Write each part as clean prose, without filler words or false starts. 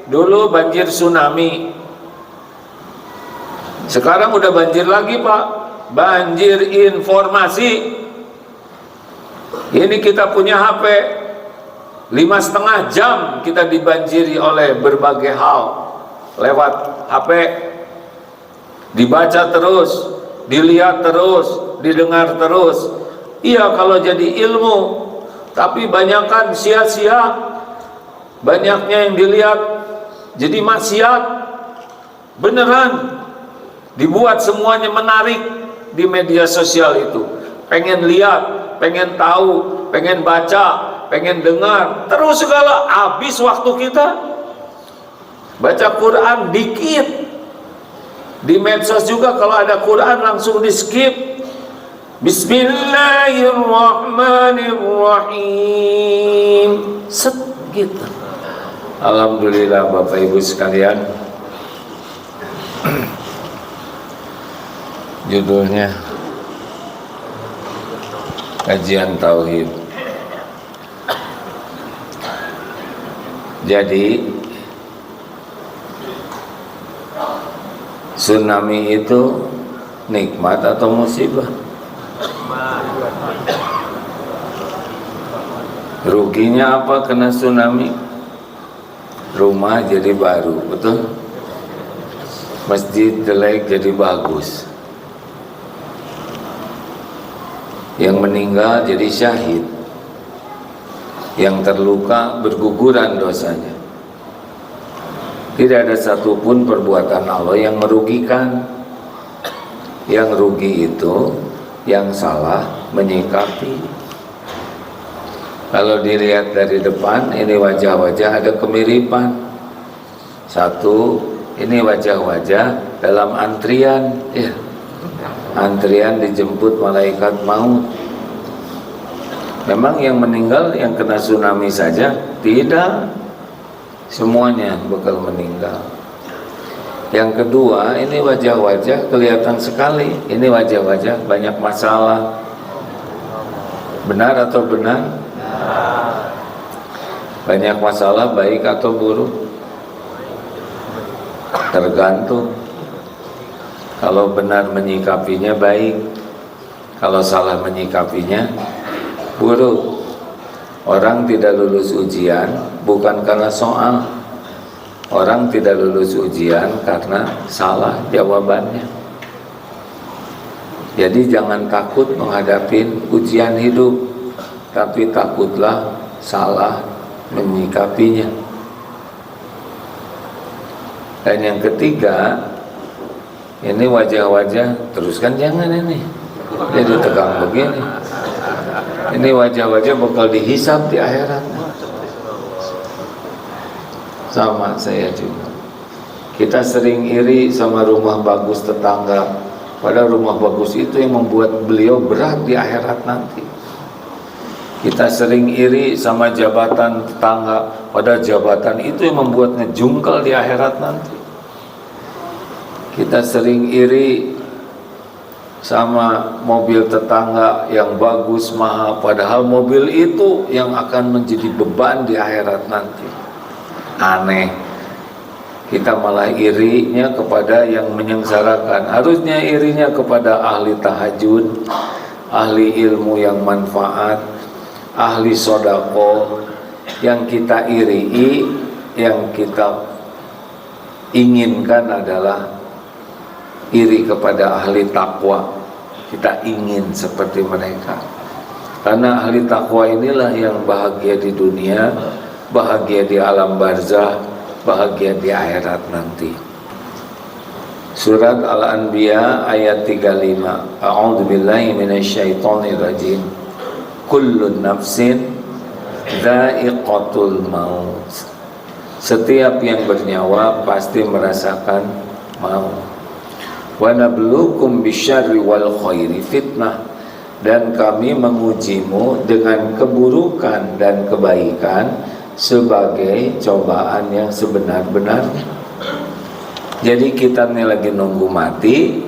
Dulu banjir tsunami, sekarang udah banjir lagi Pak, banjir informasi. Ini kita punya HP, 5,5 jam kita dibanjiri oleh berbagai hal lewat HP, dibaca terus, dilihat terus, didengar terus. Iya kalau jadi ilmu, tapi banyakkan sia-sia, banyaknya yang dilihat jadi maksiat. Beneran dibuat semuanya menarik di media sosial itu. Pengen lihat, pengen tahu, pengen baca, pengen dengar, terus segala. Habis waktu kita baca Quran dikit. Di medsos juga kalau ada Quran langsung di skip. Bismillahirrahmanirrahim. Set gitu. Alhamdulillah Bapak Ibu sekalian. Judulnya kajian tauhid. Jadi tsunami itu nikmat atau musibah? Ruginya apa kena tsunami? Rumah jadi baru, betul? Masjid jelek jadi bagus. Yang meninggal jadi syahid. Yang terluka berguguran dosanya. Tidak ada satupun perbuatan Allah yang merugikan. Yang rugi itu yang salah menyikapi. Kalau dilihat dari depan, ini wajah-wajah ada kemiripan. Satu, ini wajah-wajah dalam antrian, ya. Antrian dijemput malaikat maut. Memang yang meninggal yang kena tsunami saja? Tidak, semuanya bakal meninggal. Yang kedua, ini wajah-wajah kelihatan sekali. Ini wajah-wajah banyak masalah. Benar atau benar? Banyak masalah baik atau buruk? Tergantung. Kalau benar menyikapinya baik, kalau salah menyikapinya buruk. Orang tidak lulus ujian bukan karena soal. Orang tidak lulus ujian karena salah jawabannya. Jadi jangan takut menghadapi ujian hidup, tapi takutlah salah menyikapinya. Dan yang ketiga, ini wajah-wajah, teruskan jangan ini jadi tegang begini. Ini wajah-wajah bakal dihisab di akhirat. Sama saya juga. Kita sering iri sama rumah bagus tetangga, padahal rumah bagus itu yang membuat beliau berat di akhirat nanti. Kita sering iri sama jabatan tetangga, padahal jabatan itu yang membuatnya jungkel di akhirat nanti. Kita sering iri sama mobil tetangga yang bagus, mahal, padahal mobil itu yang akan menjadi beban di akhirat nanti. Aneh. Kita malah irinya kepada yang menyengsarakan. Harusnya irinya kepada ahli tahajud, ahli ilmu yang manfaat, ahli sodako. Yang kita iri, yang kita inginkan adalah iri kepada ahli takwa. Kita ingin seperti mereka, karena ahli takwa inilah yang bahagia di dunia, bahagia di alam barzah, bahagia di akhirat nanti. Surat Al-Anbiya ayat 35. A'udzubillahi minasyaitonirrajim. Kullu nafsin dha'iqatul maut. Setiap yang bernyawa pasti merasakan maut. Wa nabluukum bisyarri wal khairi fitnah, dan kami mengujimu dengan keburukan dan kebaikan sebagai cobaan yang sebenar-benarnya. Jadi kita nih lagi nunggu mati,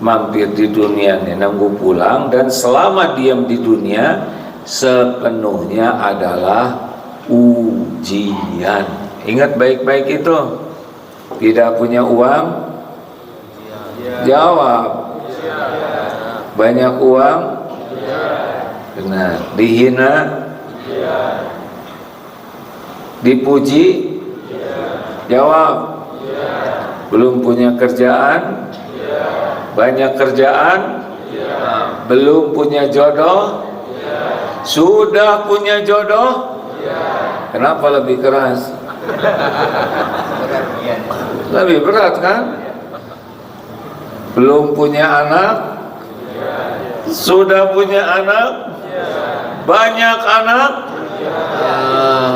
mampir di dunia nih, nunggu pulang, dan selama diam di dunia sepenuhnya adalah ujian. Ingat baik-baik itu. Tidak punya uang? Jawab. Banyak uang? Benar. Dihina? Dipuji? Jawab. Belum punya kerjaan? Banyak kerjaan? Belum punya jodoh? Sudah punya jodoh? Kenapa lebih keras? Lebih berat kan? Belum punya anak? Sudah punya anak? Banyak anak?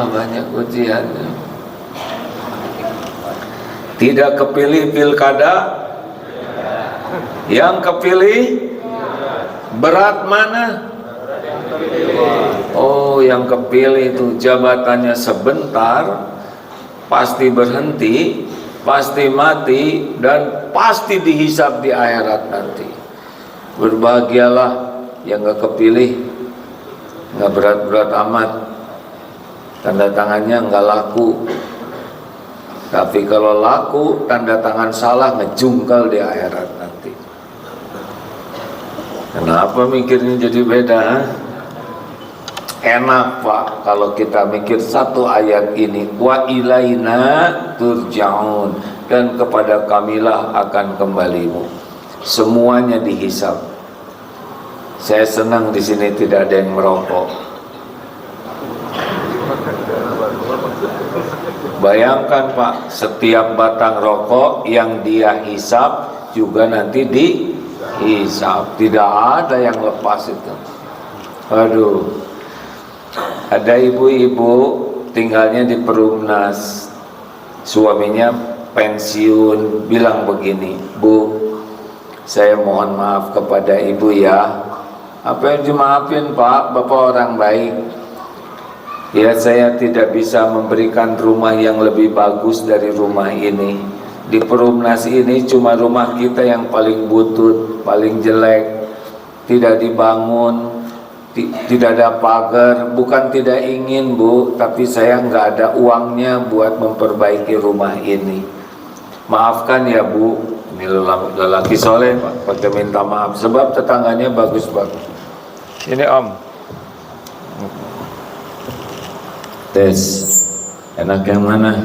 Banyak ujian. Tidak kepilih pilkada? Yang kepilih berat mana? Oh, yang kepilih itu jabatannya sebentar, pasti berhenti, pasti mati, dan pasti dihisab di akhirat nanti. Berbahagialah yang gak kepilih, gak berat-berat amat, tanda tangannya gak laku. Tapi kalau laku, tanda tangan salah ngejungkal di akhirat nanti. Kenapa mikirnya jadi beda? Enak Pak kalau kita mikir satu ayat ini, wa ilaina turja'un, dan kepada kamilah akan kembalimu. Semuanya dihisab. Saya senang di sini tidak ada yang merokok. Bayangkan Pak, setiap batang rokok yang dia hisab juga nanti dihisab. Tidak ada yang lepas itu. Aduh. Ada ibu-ibu tinggalnya di Perumnas, suaminya pensiun, bilang begini, Bu, saya mohon maaf kepada ibu ya. Apa yang dimaafin Pak, Bapak orang baik. Ya, saya tidak bisa memberikan rumah yang lebih bagus dari rumah ini. Di Perumnas ini cuma rumah kita yang paling butut, paling jelek, tidak dibangun, tidak ada pagar. Bukan tidak ingin Bu, tapi saya nggak ada uangnya buat memperbaiki rumah ini. Maafkan ya Bu. Ini lelaki soleh Pak, pakai minta maaf sebab tetangganya bagus-bagus. Ini Om. Tes. Enak yang mana?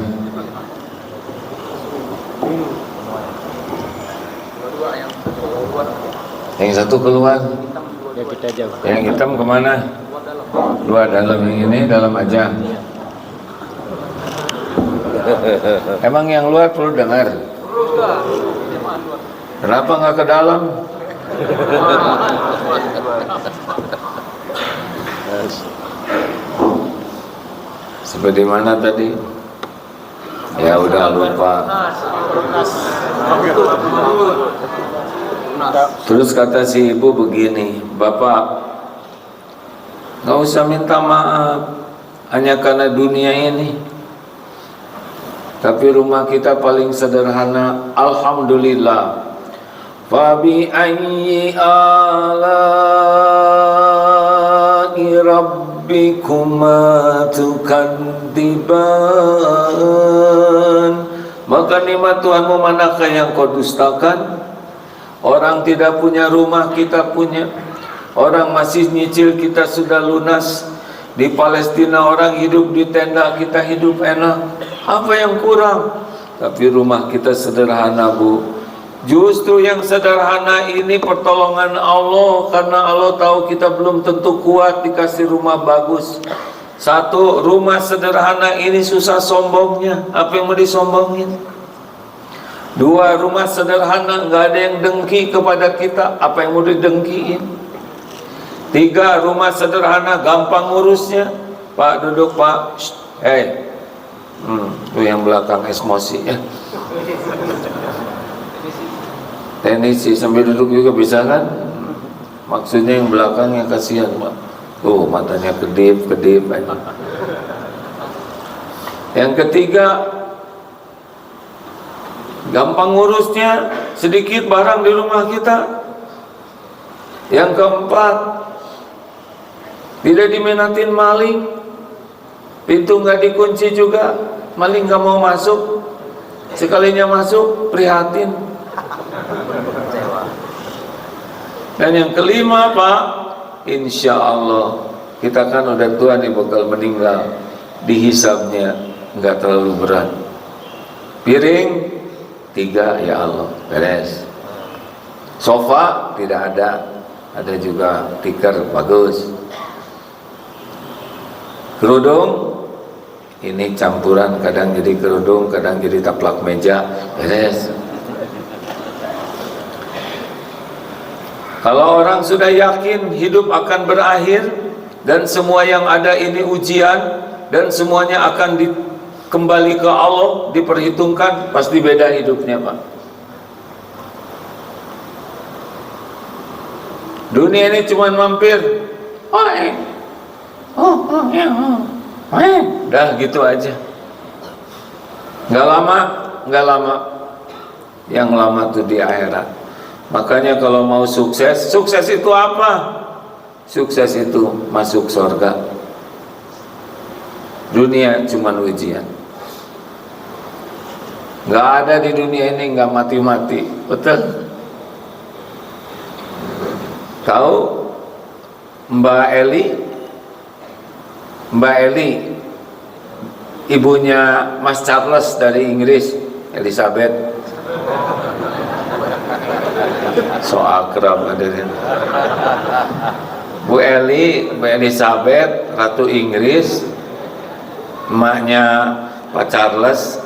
Yang satu keluar. Yang hitam kemana? Luar dalam. Yang ini dalam aja. Emang yang luar perlu dengar? Kenapa nggak ke dalam? Seperti mana tadi? Ya udah lupa. Terus kata si ibu begini, Bapak nggak usah minta maaf hanya karena dunia ini, tapi rumah kita paling sederhana. Alhamdulillah. Fabi ayyi ala'i rabbikuma tukadziban. Maka nikmat Tuhanmu manakah yang kau dustakan? Orang tidak punya rumah, kita punya. Orang masih nyicil, kita sudah lunas. Di Palestina orang hidup di tenda, kita hidup enak. Apa yang kurang? Tapi rumah kita sederhana Bu. Justru yang sederhana ini pertolongan Allah, karena Allah tahu kita belum tentu kuat dikasih rumah bagus. Satu, rumah sederhana ini susah sombongnya. Apa yang mau disombongin? Dua, rumah sederhana nggak ada yang dengki kepada kita. Apa yang mau didengkiin? Tiga, rumah sederhana gampang ngurusnya. Pak duduk Pak. Tuh yang belakang emosi ya. Teknisi sambil duduk juga bisa kan? Maksudnya yang belakangnya kasihan Pak. Tuh matanya kedip aja. Yang ketiga, gampang ngurusnya, sedikit barang di rumah kita. Yang keempat, tidak diminatin maling, pintu nggak dikunci juga. maling nggak mau masuk, sekalinya masuk prihatin. Dan yang kelima Pak, insya Allah kita kan udah tua nih bakal meninggal, dihisabnya nggak terlalu berat. Piring 3 ya Allah beres. Sofa tidak ada juga tikar bagus. Kerudung ini campuran, kadang jadi kerudung, kadang jadi taplak meja, beres. Kalau orang sudah yakin hidup akan berakhir dan semua yang ada ini ujian dan semuanya akan kembali ke Allah, diperhitungkan, pasti beda hidupnya Pak. Dunia ini cuma mampir, dah gitu aja. Nggak lama. Yang lama tuh di akhirat. Makanya kalau mau sukses itu apa? Sukses itu masuk surga. Dunia cuma ujian. Nggak ada di dunia ini nggak mati-mati, betul? Tahu Mbak Eli, ibunya Mas Charles dari Inggris, Elizabeth. So akrab hadirin. Bu Elizabeth, Ratu Inggris, emaknya Pak Charles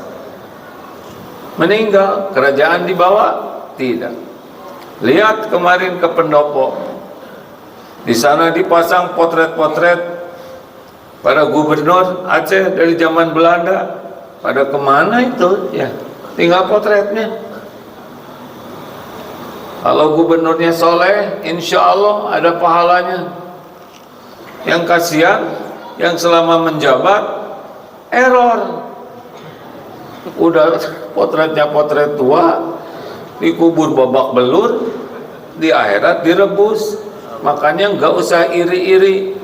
meninggal, kerajaan dibawa? Tidak. Lihat kemarin ke pendopo, di sana dipasang potret-potret para gubernur Aceh dari zaman Belanda. Pada kemana itu? Ya, tinggal potretnya. Kalau gubernurnya soleh, insya Allah ada pahalanya. Yang kasihan, yang selama menjabat error. Udah potretnya potret tua, dikubur babak belur, di akhirat direbus. Makanya nggak usah iri-iri.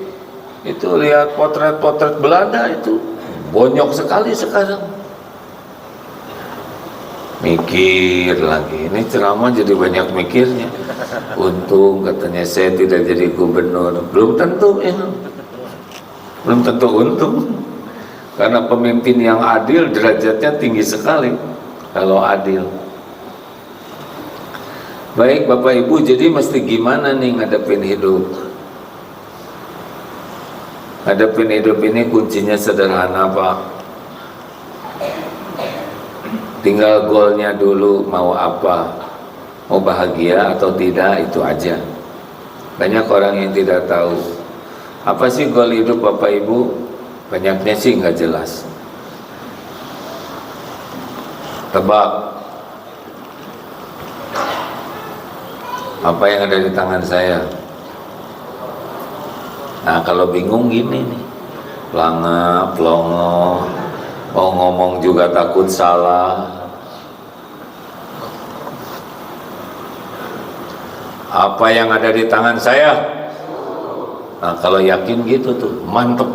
Itu lihat potret-potret Belanda itu bonyok sekali sekarang. Mikir lagi, ini ceramah jadi banyak mikirnya. Untung katanya saya tidak jadi gubernur. Belum tentu ini, belum tentu untung. Karena pemimpin yang adil derajatnya tinggi sekali kalau adil. Baik Bapak Ibu, jadi mesti gimana nih ngadepin hidup? Ngadepin hidup ini kuncinya sederhana Pak. Tinggal goalnya dulu, mau apa, mau bahagia atau tidak, itu aja. Banyak orang yang tidak tahu apa sih goal hidup Bapak Ibu. Banyaknya sih nggak jelas. Tebak apa yang ada di tangan saya. Nah kalau bingung gini nih, pelanga, pelongo, mau ngomong juga takut salah. Apa yang ada di tangan saya? Nah kalau yakin gitu tuh mantep.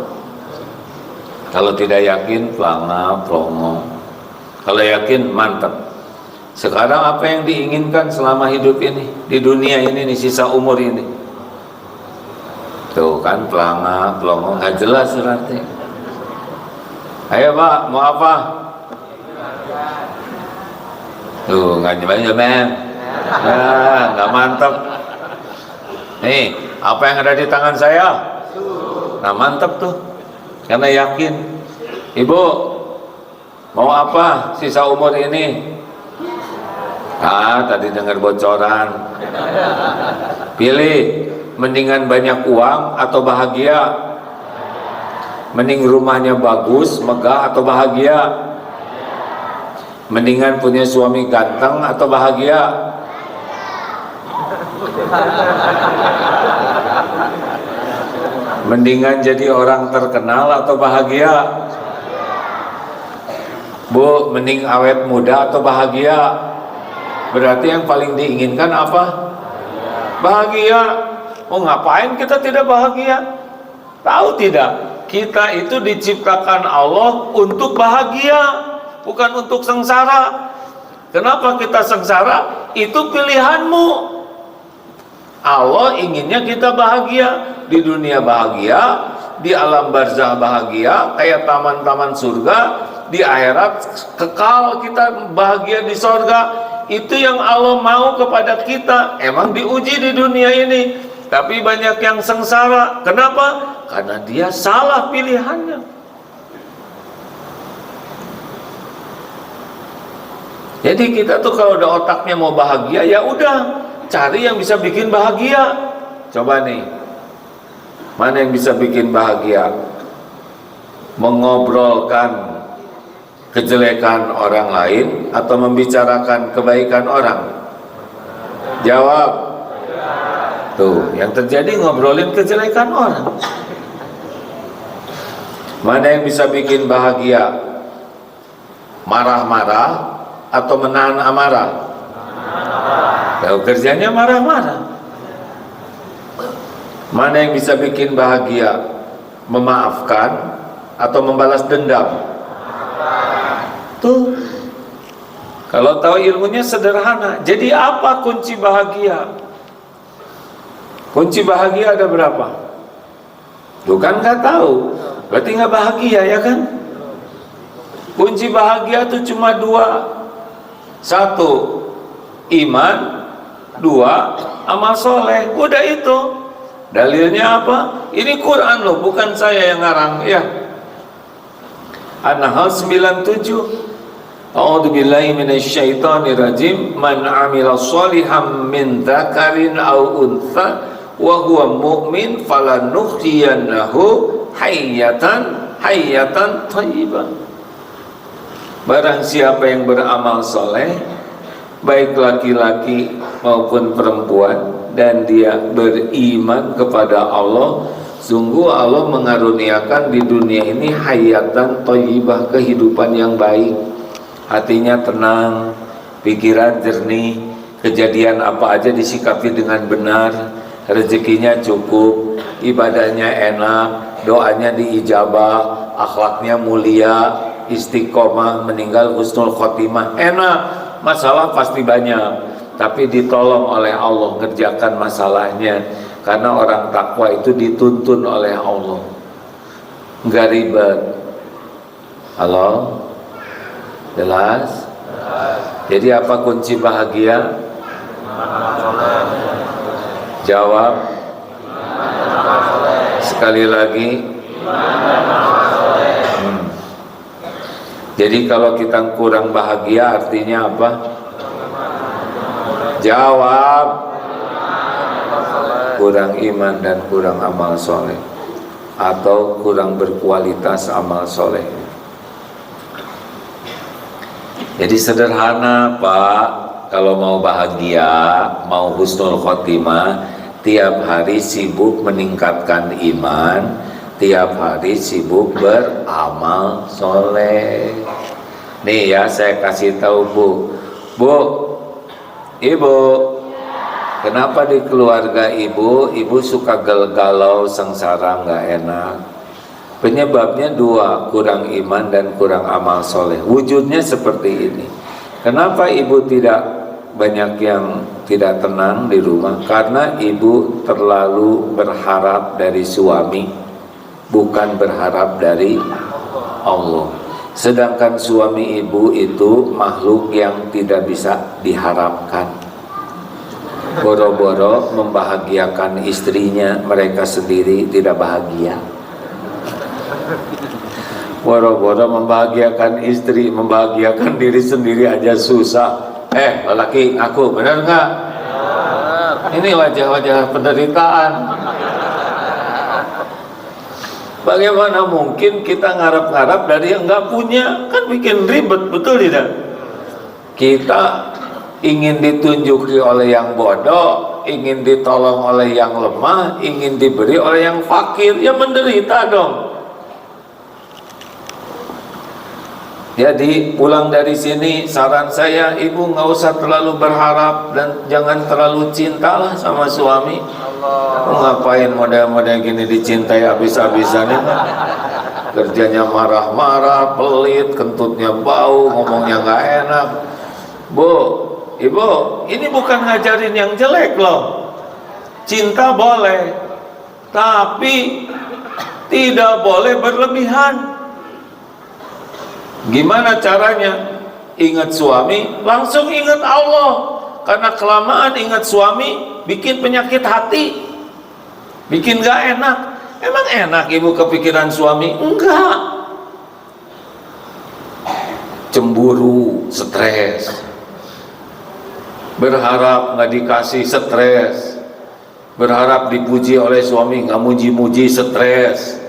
Kalau tidak yakin pelanga, pelongo. Kalau yakin mantep. Sekarang apa yang diinginkan selama hidup ini, di dunia ini, di sisa umur ini? Tuh kan pelanga, pelongo, nggak jelas berarti. Ayo Pak, mau apa? Tuh nggak nyobain, nggak mantep. Nih, apa yang ada di tangan saya? Nah mantep tuh, karena yakin. Ibu, mau apa sisa umur ini? Tadi dengar bocoran. Pilih, mendingan banyak uang atau bahagia? Mending rumahnya bagus, megah atau bahagia? Mendingan punya suami ganteng atau bahagia? Mendingan jadi orang terkenal atau bahagia? Bu, mending awet muda atau bahagia? Berarti yang paling diinginkan apa? Bahagia. Oh ngapain kita tidak bahagia? Tahu tidak? kita itu diciptakan Allah untuk bahagia, bukan untuk sengsara. Kenapa kita sengsara? Itu pilihanmu. Allah inginnya kita bahagia, di dunia bahagia, di alam barzah bahagia, kayak taman-taman surga, di akhirat kekal kita bahagia di sorga. Itu yang Allah mau kepada kita. Emang diuji di dunia ini, tapi banyak yang sengsara. Kenapa? Karena dia salah pilihannya. Jadi kita tuh kalau udah otaknya mau bahagia, ya udah cari yang bisa bikin bahagia. Coba nih, mana yang bisa bikin bahagia? Mengobrolkan kejelekan orang lain atau membicarakan kebaikan orang? Jawab. Tuh, yang terjadi ngobrolin kejelekan orang. Mana yang bisa bikin bahagia? Marah-marah atau menahan amarah? Kalau kerjanya marah-marah. Mana yang bisa bikin bahagia? Memaafkan atau membalas dendam? Tuh, kalau tahu ilmunya sederhana. Jadi apa kunci bahagia? Kunci bahagia ada berapa? Bukan nggak tahu, berarti nggak bahagia, ya kan? Kunci bahagia itu cuma dua. Satu, iman. Dua, amal soleh. Udah itu. Dalilnya apa? Ini Quran loh, bukan saya yang ngarang ya. An-Nahl 97. A'udzu billahi minasyaitonir rajim. Man 'amila sholihan min dzakarin aw untha wa huwa mu'min falanuhyiyannahu hayatan thayyibah. Barang siapa yang beramal soleh, baik laki-laki maupun perempuan, dan dia beriman kepada Allah, sungguh Allah mengaruniakan di dunia ini hayatan thayyibah, kehidupan yang baik. Hatinya tenang, pikiran jernih, kejadian apa aja disikapi dengan benar, rezekinya cukup, ibadahnya enak, doanya diijabah, akhlaknya mulia, istiqomah, meninggal husnul khotimah, enak. Masalah pasti banyak, tapi ditolong oleh Allah ngerjakan masalahnya, karena orang takwa itu dituntun oleh Allah, nggak ribet. Halo? Jelas? Jadi apa kunci bahagia? Jawab. Sekali lagi. Jadi kalau kita kurang bahagia artinya apa? Jawab. Kurang iman dan kurang amal soleh, atau kurang berkualitas amal soleh. Jadi sederhana Pak, kalau mau bahagia, mau husnul khotimah, tiap hari sibuk meningkatkan iman, tiap hari sibuk beramal soleh. Nih ya, saya kasih tahu Bu, Ibu, kenapa di keluarga ibu suka galau, sengsara, nggak enak? Penyebabnya dua, kurang iman dan kurang amal soleh. Wujudnya seperti ini. Kenapa ibu tidak banyak yang tidak tenang di rumah? Karena ibu terlalu berharap dari suami, bukan berharap dari Allah. Sedangkan suami ibu itu makhluk yang tidak bisa diharapkan. Boro-boro membahagiakan istrinya, mereka sendiri tidak bahagia. Boro-boro membahagiakan istri, membahagiakan diri sendiri aja susah. Lelaki ngaku, benar nggak? Ini wajah-wajah penderitaan. Bagaimana mungkin kita ngarap-ngarap dari yang nggak punya? Kan bikin ribet, betul tidak? Kita ingin ditunjuki oleh yang bodoh, ingin ditolong oleh yang lemah, ingin diberi oleh yang fakir, ya menderita dong. Jadi pulang dari sini, saran saya, ibu nggak usah terlalu berharap dan jangan terlalu cintalah sama suami. Ngapain model-model gini dicintai habis-habisan itu? kerjanya marah-marah, pelit, kentutnya bau, ngomongnya nggak enak. Bu, ibu, ini bukan ngajarin yang jelek loh. Cinta boleh, tapi tidak boleh berlebihan. Gimana caranya? Ingat suami, langsung ingat Allah. Karena kelamaan ingat suami, bikin penyakit hati, bikin gak enak. Emang enak ibu kepikiran suami? Enggak. Cemburu, stres. Berharap gak dikasih, stres. Berharap dipuji oleh suami, gak muji-muji, stres.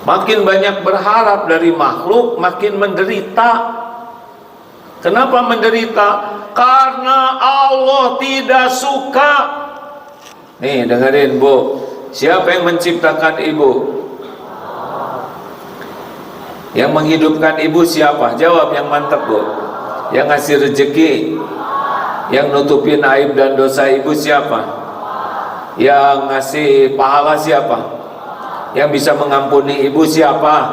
Makin banyak berharap dari makhluk, makin menderita. Kenapa menderita? Karena Allah tidak suka. Nih dengerin Bu, siapa yang menciptakan ibu? Yang menghidupkan ibu siapa? Jawab yang mantap Bu. Yang ngasih rezeki, yang nutupin aib dan dosa ibu siapa? Yang ngasih pahala siapa? Yang bisa mengampuni ibu siapa?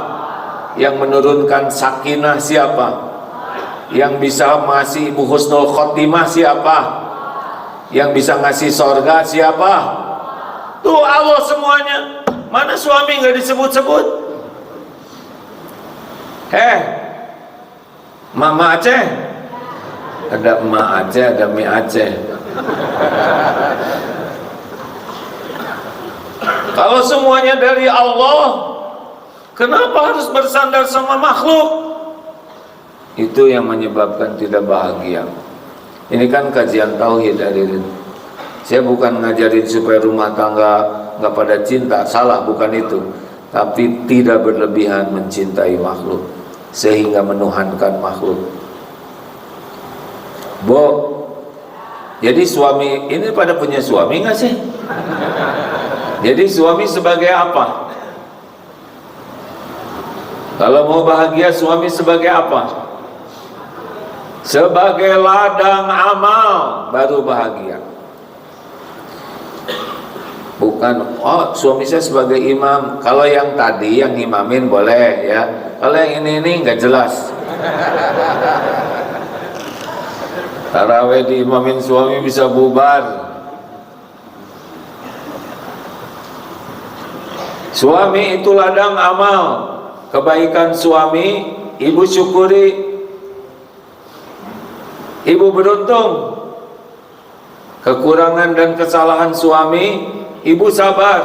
Yang menurunkan sakinah siapa? Yang bisa ngasih ibu husnul khotimah siapa? Yang bisa ngasih sorga siapa? Tuh Allah semuanya. Mana suami nggak disebut-sebut? Mama Aceh. Ada emak Aceh, ada mi Aceh. Kalau semuanya dari Allah, kenapa harus bersandar sama makhluk? Itu yang menyebabkan tidak bahagia. Ini kan kajian tauhid hadirin. Saya bukan ngajarin supaya rumah tangga nggak pada cinta, salah, bukan itu. Tapi tidak berlebihan mencintai makhluk sehingga menuhankan makhluk. Bo, jadi suami ini pada punya suami nggak sih? Jadi suami sebagai apa? Kalau mau bahagia, suami sebagai apa? Sebagai ladang amal baru bahagia. Bukan, oh suami saya sebagai imam. Kalau yang tadi yang imamin boleh ya. Kalau yang ini nggak jelas. Tarawih diimamin suami bisa bubar. Suami itu ladang amal. Kebaikan suami ibu syukuri. Ibu beruntung. Kekurangan dan kesalahan suami, ibu sabar,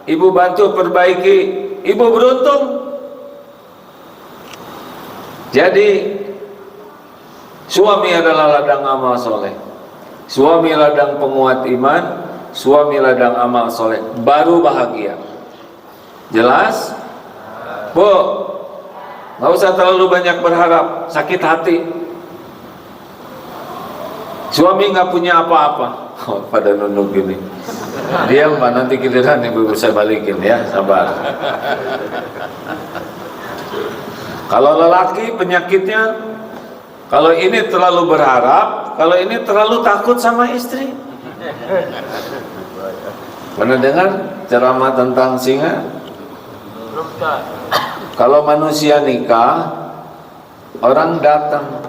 ibu bantu perbaiki, ibu beruntung. Jadi suami adalah ladang amal soleh, suami ladang penguat iman, suami ladang amal soleh, baru bahagia. Jelas? Bu, nggak usah terlalu banyak berharap, sakit hati. Suami nggak punya apa-apa. Oh, pada nunduk gini. Diam Pak, nanti giliran ibu bisa balikin ya, sabar. Kalau lelaki penyakitnya, kalau ini terlalu berharap, kalau ini terlalu takut sama istri. Pernah dengar ceramah tentang singa? Kalau manusia nikah, orang datang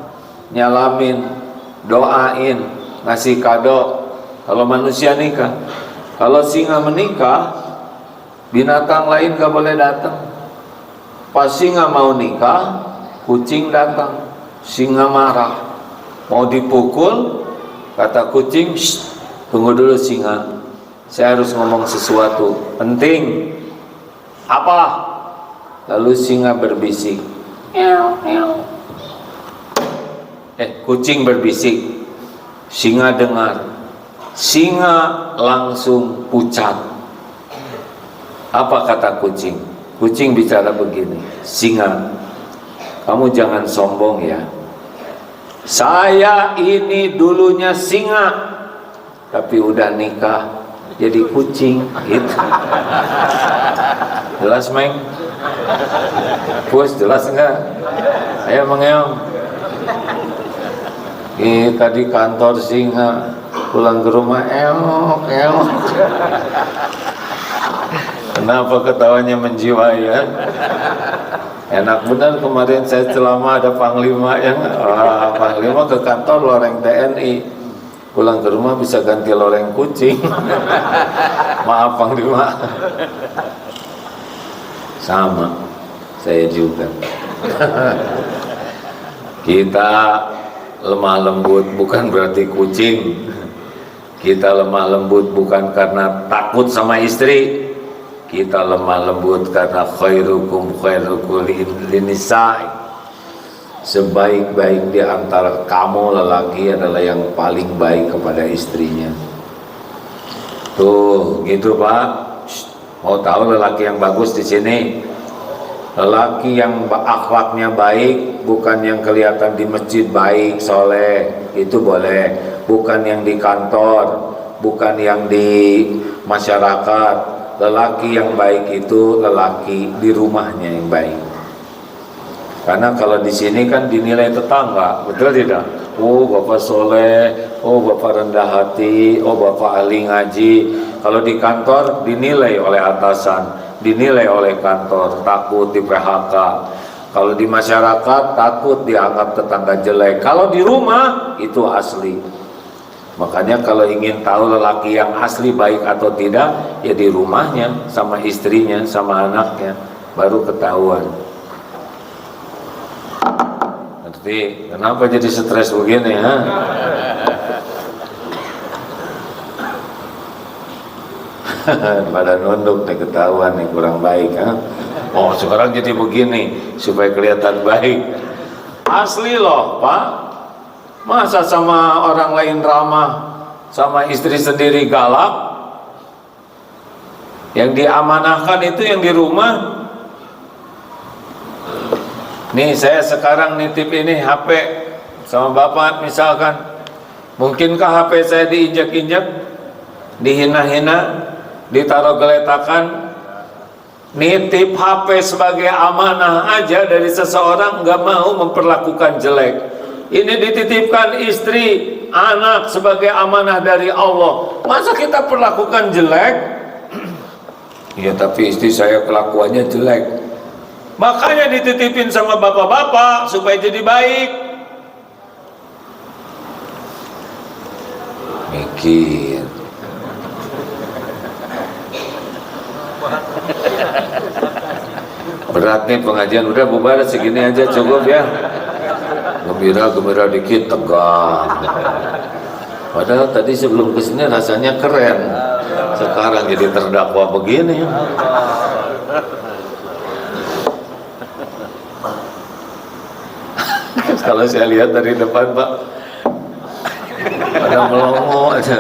nyalamin, doain, ngasih kado. Kalau manusia nikah. Kalau singa menikah, binatang lain gak boleh datang. Pas singa mau nikah, kucing datang. Singa marah, mau dipukul, kata kucing, tunggu dulu singa, saya harus ngomong sesuatu penting. Apa? Lalu singa berbisik, kucing berbisik, singa dengar, singa langsung pucat. Apa kata kucing? Kucing bicara begini, singa, kamu jangan sombong ya. Saya ini dulunya singa, tapi udah nikah jadi kucing, gitu. Jelas, Meng? Puas, jelas enggak? Ayo mengeong. Tadi kantor singa, pulang ke rumah eok. Kenapa ketawanya menjiwai ya? Enak benar kemarin saya ceramah ada panglima yang panglima ke kantor loreng TNI, pulang ke rumah bisa ganti loreng kucing. Maaf panglima. Sama saya juga. Kita lemah lembut bukan berarti kucing. Kita lemah lembut bukan karena takut sama istri. Kita lemah lembut karena khairukum khairukum linisa'i. Sebaik-baik di antara kamu lelaki adalah yang paling baik kepada istrinya. Tuh, gitu Pak. Mau tahu lelaki yang bagus di sini? Lelaki yang akhlaknya baik, bukan yang kelihatan di masjid baik, soleh, itu boleh. Bukan yang di kantor, bukan yang di masyarakat. Lelaki yang baik itu lelaki di rumahnya yang baik. Karena kalau di sini kan dinilai tetangga, betul tidak? Oh bapak soleh, oh bapak rendah hati, oh bapak ahli ngaji. Kalau di kantor dinilai oleh atasan, dinilai oleh kantor, takut di PHK. Kalau di masyarakat takut dianggap tetangga jelek. Kalau di rumah itu asli. Makanya kalau ingin tahu lelaki yang asli baik atau tidak, ya di rumahnya, sama istrinya, sama anaknya, baru ketahuan. Ngerti? Kenapa jadi stres begini ha? Pada nunduk nih, ketahuan nih kurang baik ha? Oh sekarang jadi begini supaya kelihatan baik. Asli loh Pak. Masa sama orang lain ramah, sama istri sendiri galak? Yang diamanahkan itu yang di rumah. Nih saya sekarang nitip ini HP sama bapak misalkan. Mungkinkah HP saya diinjak-injak, dihina-hina, ditaruh geletakan? Nitip HP sebagai amanah aja dari seseorang, nggak mau memperlakukan jelek. Ini dititipkan istri, anak sebagai amanah dari Allah. Masa kita perlakukan jelek? Ya tapi istri saya kelakuannya jelek. Makanya dititipin sama bapak-bapak supaya jadi baik. Mikir. Berat nih pengajian, udah bubar segini aja cukup ya. Gembira dikit tegang. Padahal tadi sebelum kesini rasanya keren, sekarang jadi terdakwa begini. Kalau saya lihat dari depan Pak, ada melongo aja.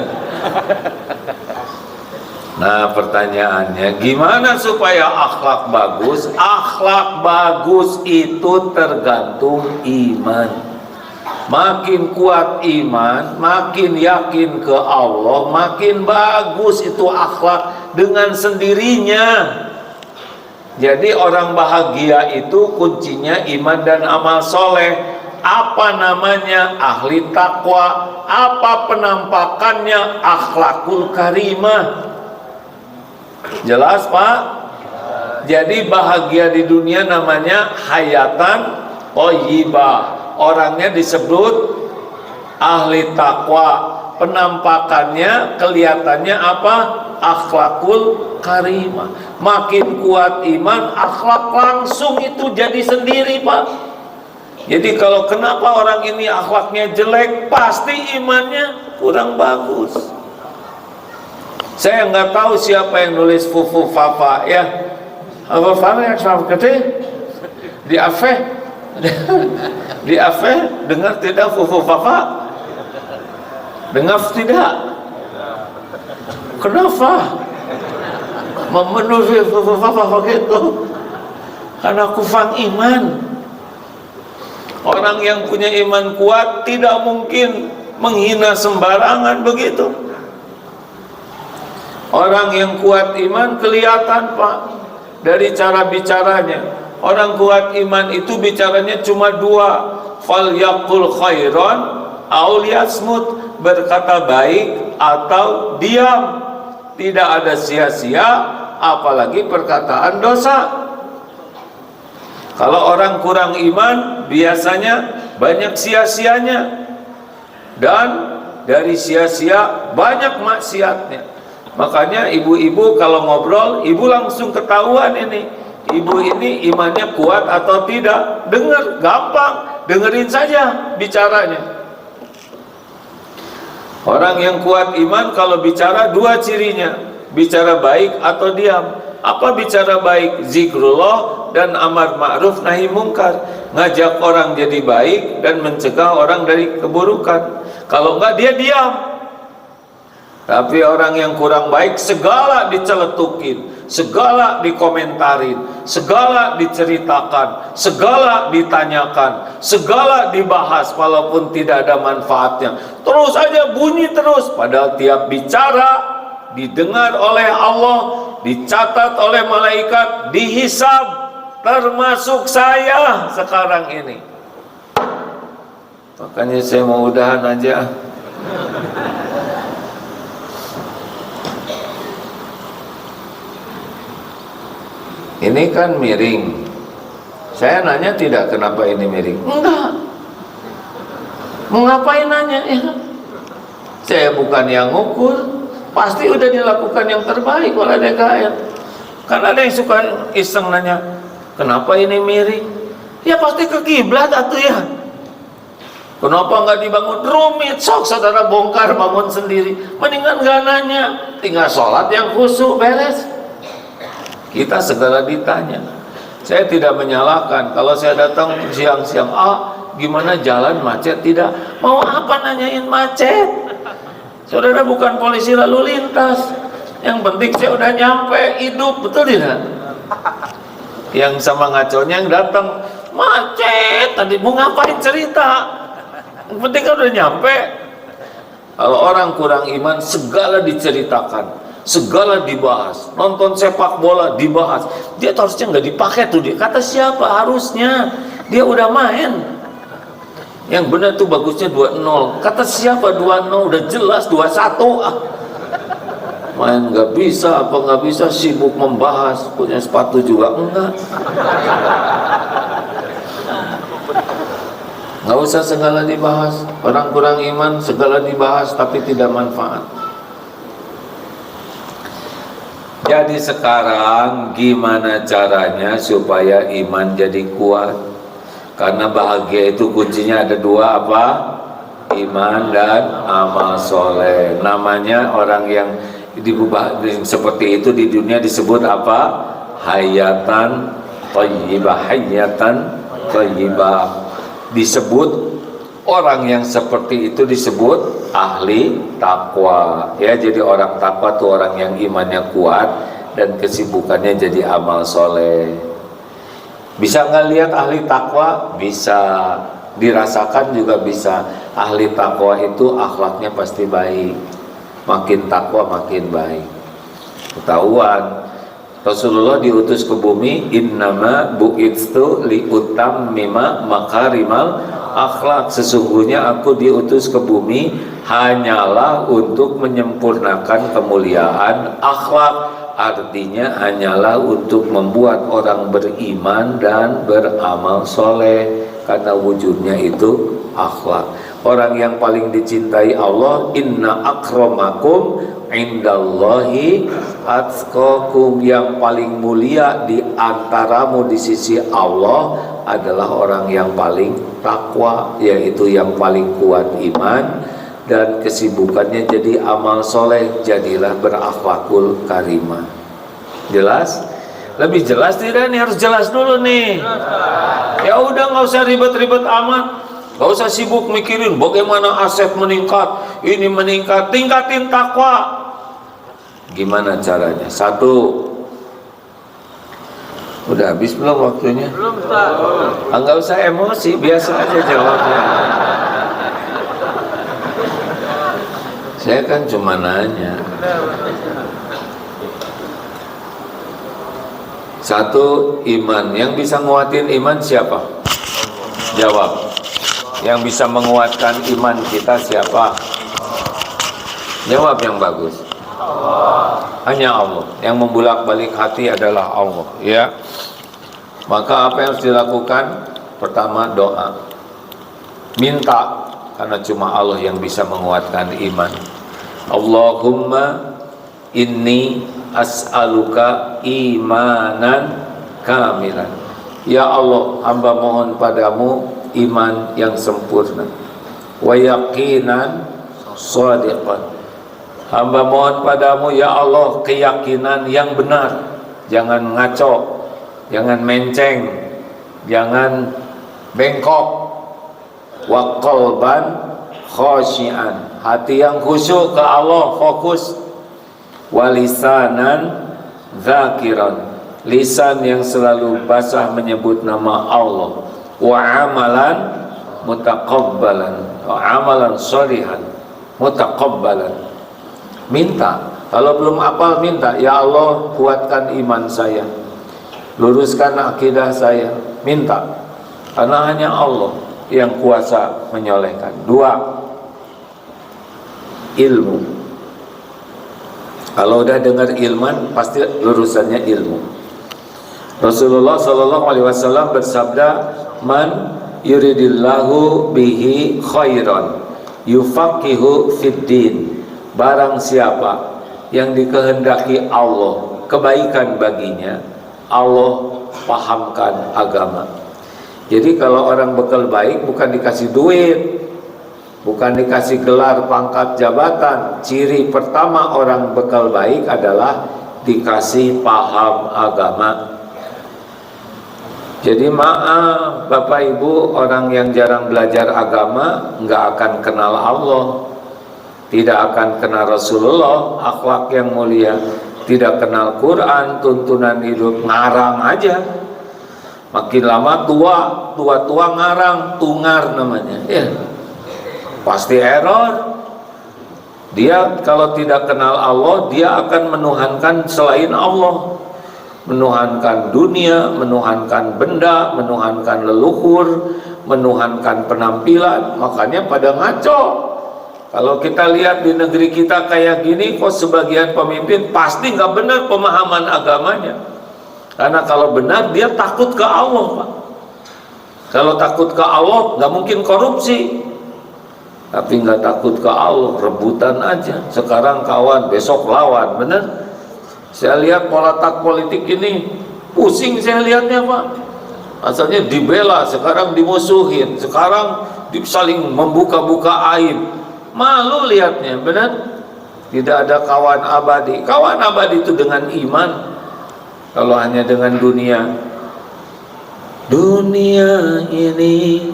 Nah pertanyaannya, gimana supaya akhlak bagus? Akhlak bagus itu tergantung iman. Makin kuat iman, makin yakin ke Allah, makin bagus itu akhlak dengan sendirinya. Jadi orang bahagia itu kuncinya iman dan amal soleh. Apa namanya? Ahli takwa. Apa penampakannya? Akhlakul karimah. Jelas Pak? Jadi bahagia di dunia namanya hayatan thayyibah. Orangnya disebut ahli takwa. Penampakannya, kelihatannya apa? Akhlakul karimah. Makin kuat iman, akhlak langsung itu jadi sendiri Pak. Jadi kalau kenapa orang ini akhlaknya jelek, pasti imannya kurang bagus. Saya nggak tahu siapa yang nulis fufu fafa ya. Apa fafa yang sama gede? Di afe, di afe dengar tidak fufu fafa? Dengar tidak? Kenapa? Memenuhi fufu fafa begitu? Karena kufang iman. Orang yang punya iman kuat tidak mungkin menghina sembarangan begitu. Orang yang kuat iman kelihatan Pak dari cara bicaranya. Orang kuat iman itu bicaranya cuma dua, fal yaqul khairan aw liyasmut, berkata baik atau diam. Tidak ada sia-sia, apalagi perkataan dosa. Kalau orang kurang iman, biasanya banyak sia-sianya, dan dari sia-sia banyak maksiatnya. Makanya ibu-ibu kalau ngobrol, ibu langsung ketahuan ini, ibu ini imannya kuat atau tidak. Dengar, gampang, dengerin saja bicaranya. Orang yang kuat iman kalau bicara dua cirinya, bicara baik atau diam. Apa bicara baik? Zikrullah dan amar ma'ruf nahi mungkar, ngajak orang jadi baik dan mencegah orang dari keburukan. Kalau enggak dia diam. Tapi orang yang kurang baik segala diceletukin, segala dikomentarin, segala diceritakan, segala ditanyakan, segala dibahas walaupun tidak ada manfaatnya. Terus aja bunyi terus, padahal tiap bicara didengar oleh Allah, dicatat oleh malaikat, dihisab, termasuk saya sekarang ini. Makanya saya mau udahan aja. Ini kan miring. Saya nanya tidak, kenapa ini miring? Enggak. Mau ngapain nanya ya? Saya bukan yang ngukur. Pasti udah dilakukan yang terbaik oleh DKN. Karena ada yang suka iseng nanya, kenapa ini miring? Ya pasti ke kiblat atuh ya. Kenapa nggak dibangun? Rumit, sok saudara bongkar bangun sendiri. Mendingan nggak nanya, tinggal sholat yang khusyuk beres. Kita segala ditanya. Saya tidak menyalahkan kalau saya datang siang-siang, gimana jalan macet? Tidak. Mau apa nanyain macet? Saudara bukan polisi lalu lintas. Yang penting saya udah nyampe, hidup, betul tidak? Yang sama ngaconya yang datang, macet tadi, mau ngapain cerita? Yang penting kan udah nyampe. Kalau orang kurang iman, segala diceritakan, segala dibahas. Nonton sepak bola dibahas. Dia harusnya nggak dipakai tuh dia. Kata siapa? Harusnya dia udah main. Yang benar tuh bagusnya 2-0. Kata siapa 2-0? Udah jelas 2-1. Main nggak bisa, apa nggak bisa, sibuk membahas. Punya sepatu juga enggak. Nggak usah segala dibahas. Orang kurang iman segala dibahas tapi tidak manfaat. Jadi sekarang gimana caranya supaya iman jadi kuat? Karena bahagia itu kuncinya ada dua, apa? Iman dan amal soleh. Namanya orang yang seperti itu di dunia disebut apa? Hayatan thayyibah. Hayatan thayyibah. Disebut orang yang seperti itu disebut ahli takwa. Ya, jadi orang takwa itu orang yang imannya kuat dan kesibukannya jadi amal soleh. Bisa nggak lihat ahli takwa? Bisa. Dirasakan juga bisa. Ahli takwa itu akhlaknya pasti baik. Makin takwa makin baik. Ketahuan. Rasulullah diutus ke bumi, innama bu'itstu liutammima makarimal akhlak. Sesungguhnya aku diutus ke bumi hanyalah untuk menyempurnakan kemuliaan akhlak. Artinya hanyalah untuk membuat orang beriman dan beramal soleh, karena wujudnya itu akhlak. Orang yang paling dicintai Allah, inna akramakum indallahi atqakum, yang paling mulia di antaramu di sisi Allah adalah orang yang paling takwa, yaitu yang paling kuat iman dan kesibukannya jadi amal soleh. Jadilah berakhlakul karimah. Jelas? Lebih jelas tidak nih? Harus jelas dulu nih. Ya udah, nggak usah ribet-ribet amat, nggak usah sibuk mikirin bagaimana aset meningkat, ini meningkat. Tingkatin takwa. Gimana caranya? Satu, udah habis belum waktunya? Belum, Ustaz. Nggak usah emosi, biasa aja jawabnya. Saya kan cuma nanya. Satu, iman. Yang bisa nguatin iman siapa? Jawab. Yang bisa menguatkan iman kita siapa? Jawab yang bagus. hanya Allah. Yang membulak-balik hati adalah Allah, ya. Maka apa yang harus dilakukan? Pertama, doa. Minta, karena cuma Allah yang bisa menguatkan iman. Allahumma inni as'aluka imanan kamilan. Ya Allah, hamba mohon padamu iman yang sempurna. Wa yaqinan shadiqan. Hamba mohon padamu ya Allah keyakinan yang benar. Jangan ngaco, jangan menceng, jangan bengkok. Wa qalban khasyian, hati yang khusyuk ke Allah, fokus. Wa lisanan dzakiran, lisan yang selalu basah menyebut nama Allah. Wa amalan mutaqabbalan, wa amalan sholihan mutaqabbalan. Minta, kalau belum hafal minta, ya Allah kuatkan iman saya, luruskan akidah saya. Minta, karena hanya Allah yang kuasa menyolehkan. Dua, ilmu. Kalau udah dengar ilman, pasti lurusannya ilmu. Rasulullah SAW bersabda, man yuridillahu bihi khairan yufaqihu fid din. Barang siapa yang dikehendaki Allah kebaikan baginya, Allah pahamkan agama. Jadi kalau orang bekal baik bukan dikasih duit, bukan dikasih gelar, pangkat, jabatan. Ciri pertama orang bekal baik adalah dikasih paham agama. Jadi maaf Bapak Ibu, orang yang jarang belajar agama nggak akan kenal Allah, tidak akan kenal Rasulullah, akhlak yang mulia, tidak kenal Quran, tuntunan hidup, ngarang aja. Makin lama tua ngarang, tungar namanya. Ya, pasti error. Dia kalau tidak kenal Allah, dia akan menuhankan selain Allah, menuhankan dunia, menuhankan benda, menuhankan leluhur, menuhankan penampilan. Makanya pada ngaco. Kalau kita lihat di negeri kita kayak gini, kok sebagian pemimpin pasti nggak benar pemahaman agamanya. Karena kalau benar dia takut ke Allah, Pak. Kalau takut ke Allah nggak mungkin korupsi. Tapi nggak takut ke Allah, rebutan aja. Sekarang kawan, besok lawan, benar? Saya lihat pola tak politik ini, pusing saya lihatnya, Pak. Asalnya dibela, sekarang dimusuhin, sekarang saling membuka-buka aib. Malu lihatnya, benar? Tidak ada kawan abadi. Kawan abadi itu dengan iman. Kalau hanya dengan dunia, dunia ini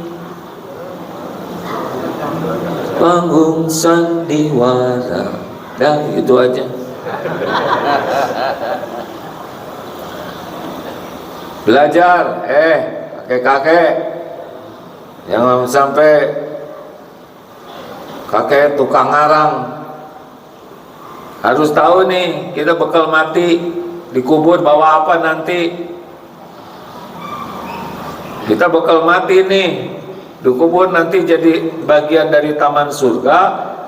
panggung sandiwara, dah itu aja. Belajar, kakek-kakek, jangan sampai kakek tukang ngarang. Harus tahu nih, kita bakal mati, dikubur bawa apa nanti. Kita bakal mati nih, dikubur nanti jadi bagian dari taman surga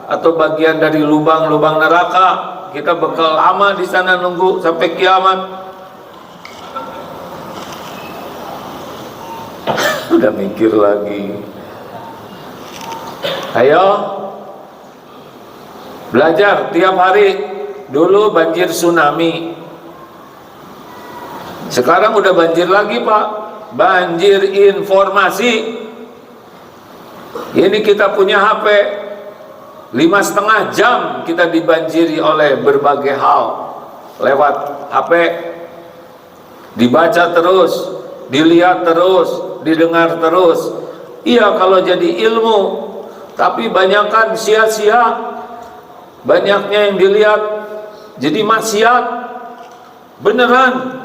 atau bagian dari lubang-lubang neraka. Kita bakal lama di sana nunggu sampai kiamat. Udah mikir lagi. Ayo belajar tiap hari. Dulu banjir tsunami, sekarang udah banjir lagi, Pak. Banjir informasi. Ini kita punya HP, 5,5 jam kita dibanjiri oleh berbagai hal lewat HP. Dibaca terus, dilihat terus, didengar terus. Iya kalau jadi ilmu, tapi banyakkan sia-sia. Banyaknya yang dilihat jadi maksiat. Beneran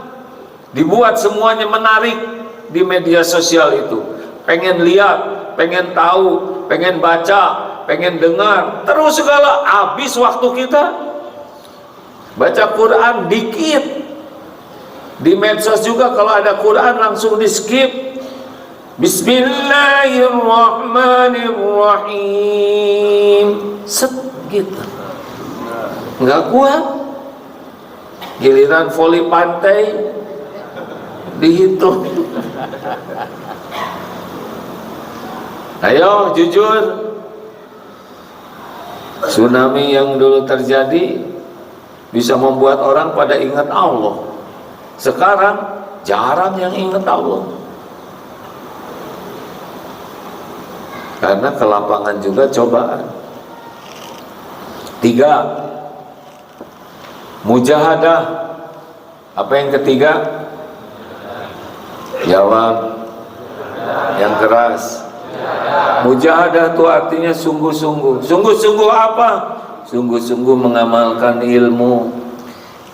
dibuat semuanya menarik di media sosial itu. Pengen lihat, pengen tahu, pengen baca, pengen dengar, terus segala. Habis waktu kita. Baca Quran dikit. Di medsos juga kalau ada Quran langsung di skip. Bismillahirrahmanirrahim. Set gitu. Nggak kuat. Giliran voli pantai dihitung. Ayo jujur, tsunami yang dulu terjadi bisa membuat orang pada ingat Allah. Sekarang jarang yang ingat Allah, karena kelapangan juga cobaan. 3, mujahadah. Apa yang ketiga? Jawab yang keras. Mujahadah itu artinya sungguh-sungguh. Sungguh-sungguh apa? Sungguh-sungguh mengamalkan ilmu.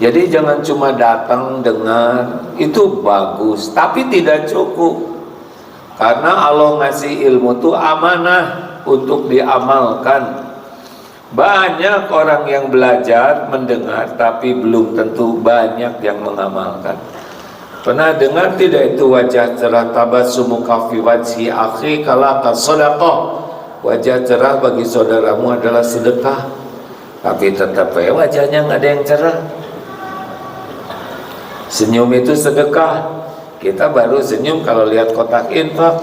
Jadi jangan cuma datang dengar, itu bagus, tapi tidak cukup. Karena Allah ngasih ilmu itu amanah untuk diamalkan. Banyak orang yang belajar, mendengar, tapi belum tentu banyak yang mengamalkan. Pernah dengar tidak itu wajah cerah tabassumuka fi wajhi akhi kalaka shadaqah? Wajah cerah bagi saudaramu adalah sedekah. Tapi tetap ya wajahnya nggak ada yang cerah. Senyum itu sedekah. Kita baru senyum kalau lihat kotak infak.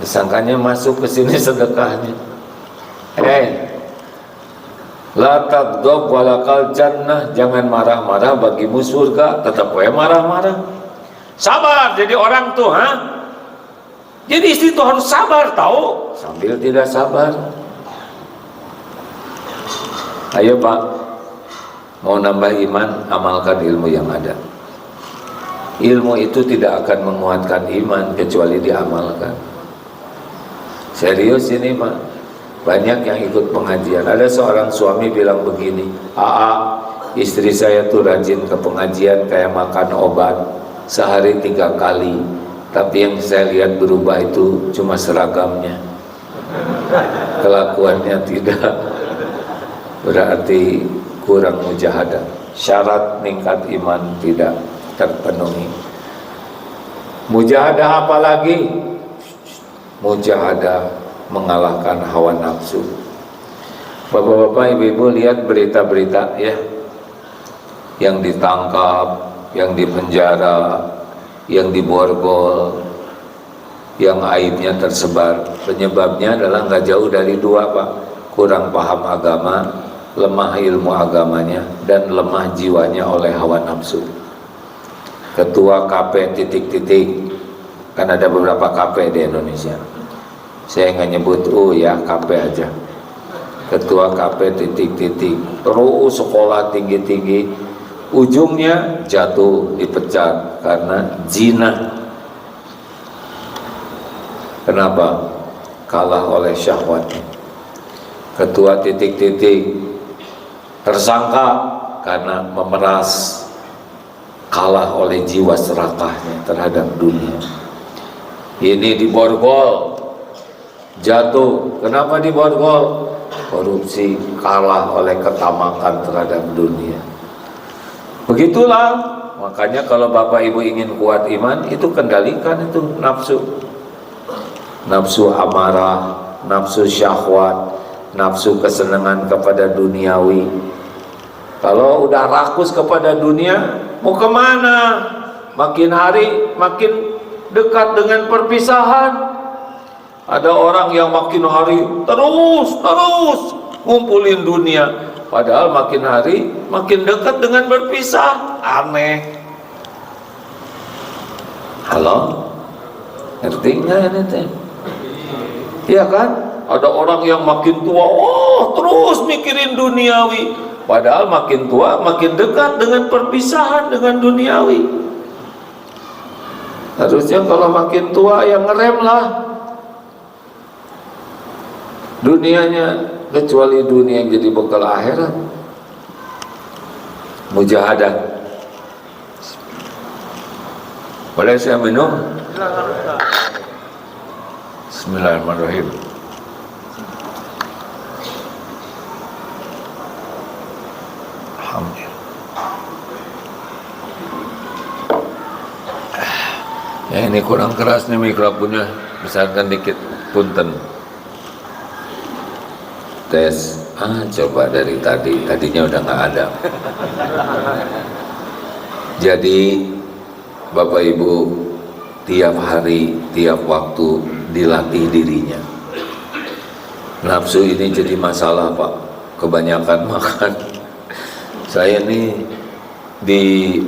Disangkanya masuk ke sini sedekahnya. La taghdab walakal jannah, jangan marah-marah bagimu surga, tetap marah-marah. Sabar jadi orang tuh, Jadi istri tuh harus sabar, tahu? Sambil tidak sabar. Ayo Pak, mau nambah iman, amalkan ilmu yang ada. Ilmu itu tidak akan menguatkan iman kecuali diamalkan. Serius ini Pak. Banyak yang ikut pengajian. Ada seorang suami bilang begini, istri saya tuh rajin ke pengajian kayak makan obat, sehari 3 kali. Tapi yang saya lihat berubah itu cuma seragamnya, kelakuannya tidak. Berarti kurang mujahadah. Syarat meningkat iman tidak terpenuhi. Mujahadah apa lagi? Mujahadah mengalahkan hawa nafsu. Bapak-bapak, ibu-ibu lihat berita-berita ya, yang ditangkap, yang dipenjara, yang diborgol, yang aibnya tersebar. Penyebabnya adalah nggak jauh dari 2 Pak, kurang paham agama, lemah ilmu agamanya, dan lemah jiwanya oleh hawa nafsu. Ketua KP titik-titik, kan ada beberapa KP di Indonesia. Saya nggak nyebut ya, KP aja. Ketua KP titik-titik, terus sekolah tinggi-tinggi, ujungnya jatuh, dipecat karena zina. Kenapa? Kalah oleh syahwatnya. Ketua titik-titik tersangka karena memeras, kalah oleh jiwa serakahnya terhadap dunia. Ini diborgol, jatuh. Kenapa diborgol? Korupsi, kalah oleh ketamakan terhadap dunia. Begitulah, makanya kalau Bapak Ibu ingin kuat iman, itu kendalikan itu nafsu. Nafsu amarah, nafsu syahwat, nafsu kesenangan kepada duniawi. Kalau udah rakus kepada dunia, mau kemana? Makin hari makin dekat dengan perpisahan. Ada orang yang makin hari terus ngumpulin dunia, padahal makin hari makin dekat dengan berpisah. Aneh. Halo? Ngerti nggak ini teh? Iya kan? Ada orang yang makin tua, terus mikirin duniawi, padahal makin tua makin dekat dengan perpisahan dengan duniawi. Harusnya kalau makin tua yang ngerem lah dunianya, kecuali dunia yang jadi bekal akhirat. Mujahadah. Boleh saya minum? Bismillahirrahmanirrahim. Alhamdulillah. Ya, ini kurang keras nih mikrofonnya, besarkan dikit, punten. Tes, Coba dari tadinya udah nggak ada. Jadi Bapak Ibu, tiap hari, tiap waktu dilatih dirinya. Nafsu ini jadi masalah Pak, kebanyakan makan. Saya nih di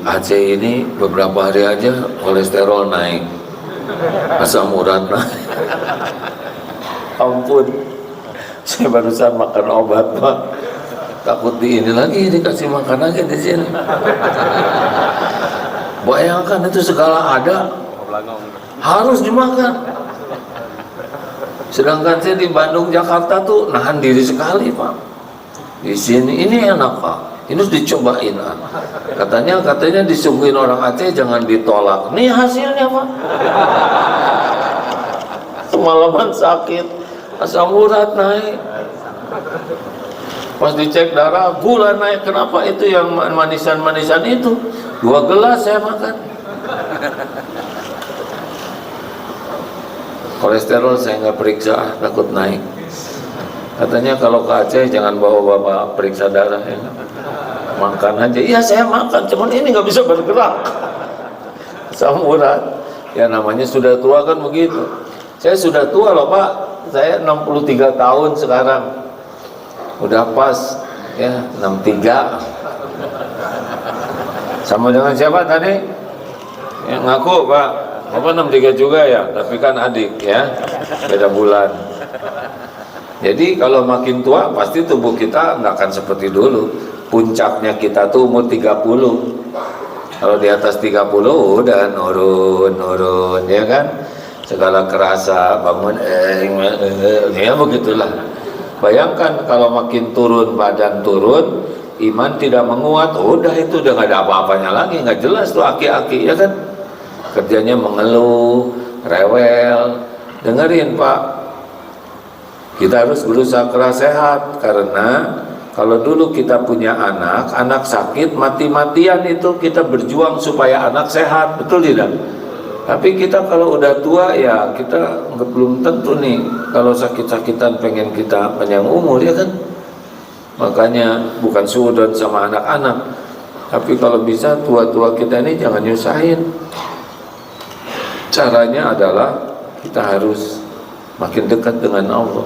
Aceh ini beberapa hari aja kolesterol naik, asam urat naik. Ampun, saya barusan makan obat Pak, takut ini lagi dikasih makan lagi di sini. Bayangkan itu segala ada harus dimakan. Sedangkan saya di Bandung, Jakarta tuh nahan diri sekali Pak. Di sini ini enak Pak, ini harus dicobain. Katanya disuguhin orang Aceh jangan ditolak. Nih hasilnya Pak. Semalaman sakit, asam urat naik. Pas dicek darah, gula naik. Kenapa? Itu yang manisan-manisan itu. 2 gelas saya makan. Kolesterol saya nggak periksa, takut naik. Katanya kalau ke Aceh jangan bawa bapak periksa darah ya. Makan aja. Iya saya makan, cuman ini nggak bisa bergerak. Asam urat. Ya namanya sudah tua kan begitu. Saya sudah tua loh Pak. Saya 63 tahun sekarang. Udah pas ya 63. Sama dengan siapa tadi? Yang ngaku Pak. Bapak 63 juga ya, tapi kan adik ya, beda bulan. Jadi kalau makin tua pasti tubuh kita nggak akan seperti dulu. Puncaknya kita tuh umur 30. Kalau di atas 30 udah nurun ya kan. Segala kerasa bangun ya begitulah. Bayangkan kalau makin turun badan turun, iman tidak menguat, udah itu udah nggak ada apa-apanya lagi, nggak jelas tuh aki-aki ya kan. Kerjanya mengeluh, rewel. Dengerin Pak, kita harus berusaha keras sehat. Karena kalau dulu kita punya anak sakit mati-matian itu kita berjuang supaya anak sehat, betul tidak? Tapi kita kalau udah tua ya kita belum tentu nih. Kalau sakit-sakitan pengen kita panjang umur ya kan. Makanya bukan suudon sama anak-anak, tapi kalau bisa tua-tua kita ini jangan nyusahin. Caranya adalah kita harus makin dekat dengan Allah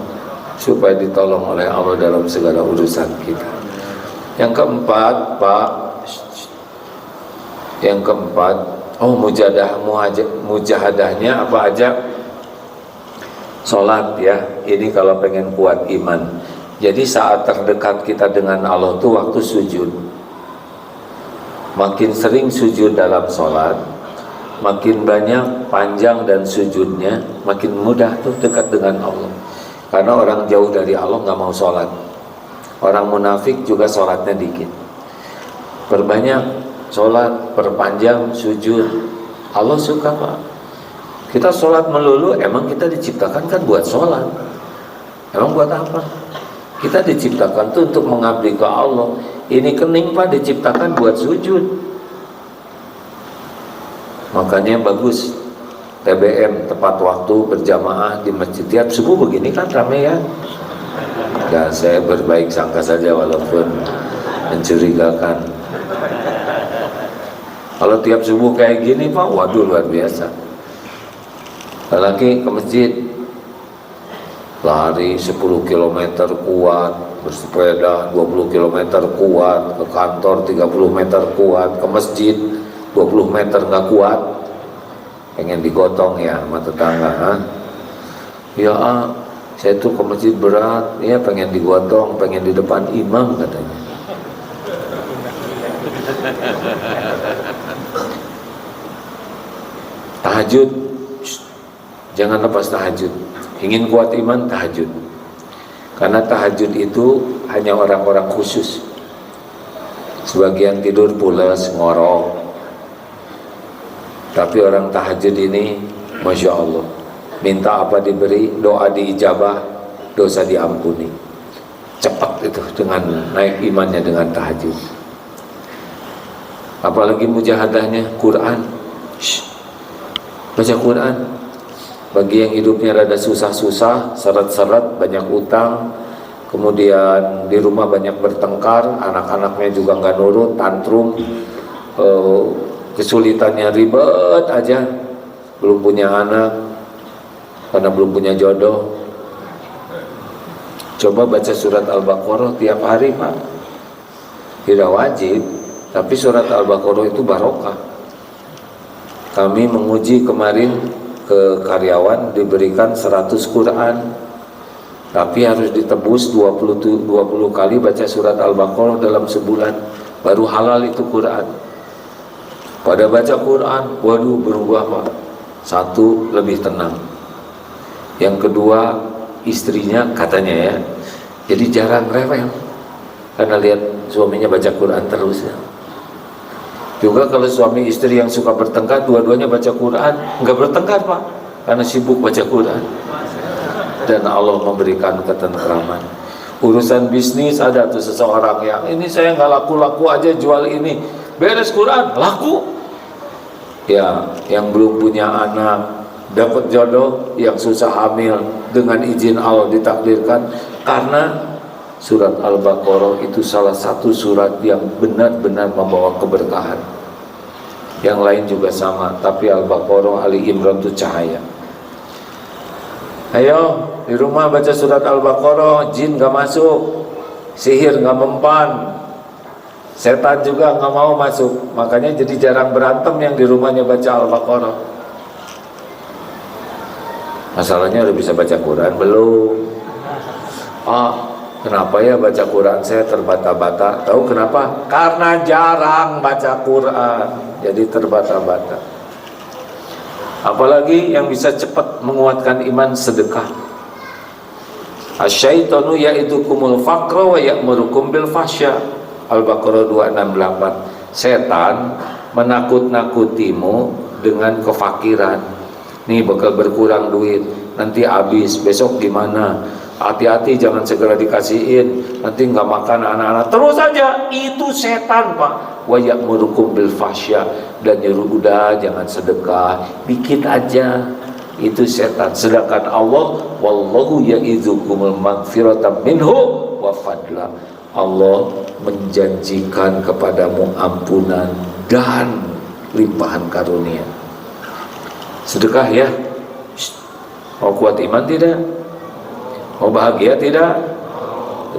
supaya ditolong oleh Allah dalam segala urusan kita. Yang keempat Pak, mujahadahnya apa aja? Sholat ya, ini kalau pengen kuat iman. Jadi saat terdekat kita dengan Allah itu waktu sujud. Makin sering sujud dalam sholat, makin banyak panjang dan sujudnya, makin mudah tuh dekat dengan Allah. Karena orang jauh dari Allah nggak mau sholat. Orang munafik juga sholatnya dikit. Perbanyak sholat, perpanjang sujud. Allah suka Pak. Kita sholat melulu, emang kita diciptakan kan buat sholat. Emang buat apa? Kita diciptakan tuh untuk mengabdi ke Allah. Ini kening Pak diciptakan buat sujud. Makanya bagus TBM, tepat waktu berjamaah di masjid tiap subuh begini kan rame ya. Dan saya berbaik sangka saja walaupun mencurigakan. Kalau tiap subuh kayak gini Pak, waduh luar biasa. Lagi ke masjid lari 10 km kuat, bersepeda 20 km kuat, ke kantor 30 meter kuat, ke masjid 20 meter nggak kuat, pengen digotong ya sama tetangga. Ya saya tuh ke masjid berat, ya pengen digotong, pengen di depan imam katanya. Tahajud, jangan lepas tahajud. Ingin kuat iman, tahajud. Karena tahajud itu hanya orang-orang khusus. Sebagian tidur pulas, ngorok. Tapi orang tahajud ini, Masya Allah, minta apa diberi, doa diijabah, dosa diampuni. Cepat itu dengan naik imannya dengan tahajud. Apalagi mujahadahnya, Quran. Baca Quran. Bagi yang hidupnya rada susah-susah, seret-seret, banyak utang, kemudian di rumah banyak bertengkar, anak-anaknya juga nggak nurut, tantrum, kesulitannya ribet aja, belum punya anak karena belum punya jodoh. Coba baca surat Al-Baqarah tiap hari, Pak. Tidak wajib, tapi surat Al-Baqarah itu barokah. Kami menguji kemarin ke karyawan, diberikan 100 Quran, tapi harus ditebus 20 kali baca surat Al-Baqarah dalam sebulan, baru halal itu Quran. Pada baca Quran, waduh berubah, Pak. Satu, lebih tenang. Yang kedua, istrinya katanya ya, jadi jarang rewel karena lihat suaminya baca Quran terus ya. Juga kalau suami istri yang suka bertengkar, dua-duanya baca Quran, nggak bertengkar, Pak, karena sibuk baca Quran. Dan Allah memberikan ketentraman. Urusan bisnis ada tuh seseorang yang ini saya nggak laku-laku aja jual ini, beres Quran laku. Ya, yang belum punya anak dapat jodoh, yang susah hamil dengan izin Allah ditakdirkan, karena surat Al-Baqarah itu salah satu surat yang benar-benar membawa keberkahan. Yang lain juga sama, tapi Al-Baqarah, Ali Imran itu cahaya. Ayo di rumah baca surat Al-Baqarah, jin gak masuk, sihir gak mempan, setan juga gak mau masuk. Makanya jadi jarang berantem yang di rumahnya baca Al-Baqarah. Masalahnya udah bisa baca Quran belum? Kenapa ya baca Quran saya terbata-bata? Tahu kenapa? Karena jarang baca Quran, jadi terbata-bata. Apalagi yang bisa cepat menguatkan iman, sedekah. Asyaitonu ya'idukumul faqra wa ya'murukum bil fahsya. Al-Baqarah 268. Setan menakut-nakutimu dengan kefakiran. Nih bakal berkurang duit, nanti habis, besok gimana? Hati-hati jangan segera dikasihin, nanti nggak makan anak-anak. Terus aja, itu setan, Pak. Wa ya'murukum bil fahsya, dan nyuruh udah jangan sedekah, dikit aja. Itu setan. Sedangkan Allah, wallahu ya'idzukumul maghfiratan minhu wa fadla. Allah menjanjikan kepadamu ampunan dan limpahan karunia. Sedekah ya. Mau kuat iman tidak? Mau bahagia tidak?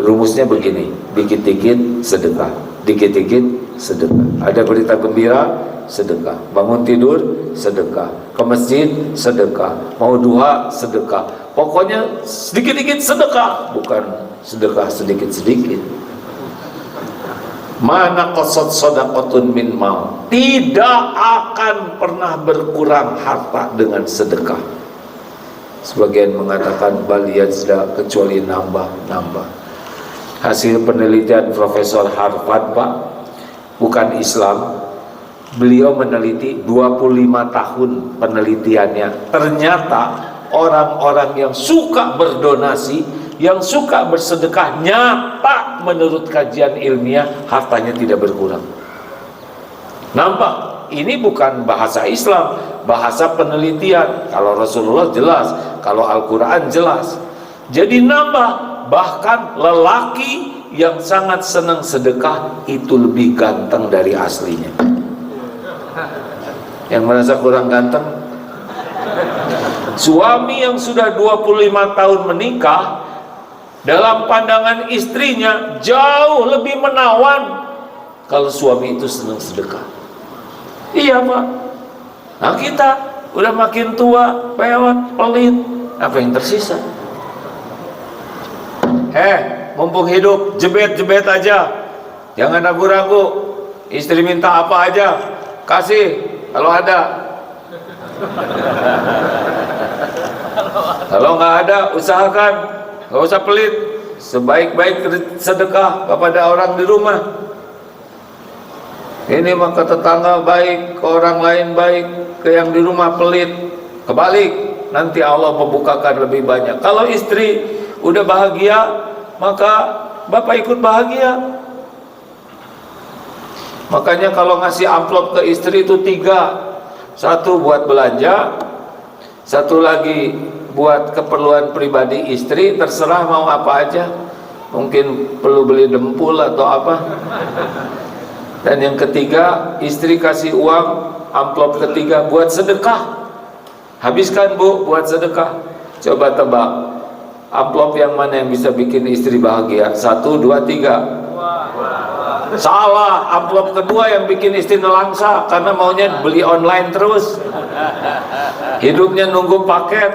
Rumusnya begini, dikit-dikit sedekah, dikit-dikit sedekah. Ada berita gembira, sedekah. Bangun tidur, sedekah. Ke masjid, sedekah. Mau duha, sedekah. Pokoknya sedikit-dikit sedekah, bukan sedekah sedikit-sedikit. Mana qasad sadaqatun min mal, tidak akan pernah berkurang harta dengan sedekah. Sebagian mengatakan bal yazda, kecuali nambah. Hasil penelitian Profesor Harvard, Pak, bukan Islam. Beliau meneliti 25 tahun penelitiannya. Ternyata orang-orang yang suka berdonasi, yang suka bersedekah, nyata menurut kajian ilmiah hartanya tidak berkurang. Nampak? Ini bukan bahasa Islam, bahasa penelitian. Kalau Rasulullah jelas, kalau Al-Quran jelas. Jadi nambah. Bahkan lelaki yang sangat senang sedekah itu lebih ganteng dari aslinya. Yang merasa kurang ganteng, suami yang sudah 25 tahun menikah, dalam pandangan istrinya jauh lebih menawan kalau suami itu senang sedekah. Iya, Pak. Nah kita udah makin tua, pewat, pelit, apa yang tersisa? Mumpung hidup, jebet-jebet aja, jangan ragu-ragu. Istri minta apa aja, kasih kalau ada. Kalau nggak ada, usahakan, nggak usah pelit. Sebaik-baik sedekah kepada orang di rumah. Ini maka tetangga baik, ke orang lain baik, ke yang di rumah pelit. Kebalik, nanti Allah membukakan lebih banyak. Kalau istri udah bahagia, maka bapak ikut bahagia. Makanya kalau ngasih amplop ke istri itu 3. 1 buat belanja, 1 lagi buat keperluan pribadi istri, terserah mau apa aja. mungkin perlu beli dempul atau apa. Dan yang ketiga, istri kasih uang, amplop ketiga buat sedekah. Habiskan Bu buat sedekah. Coba tebak, amplop yang mana yang bisa bikin istri bahagia? 1, 2, 3. Salah, amplop kedua yang bikin istri nelangsa karena maunya beli online terus. Hidupnya nunggu paket.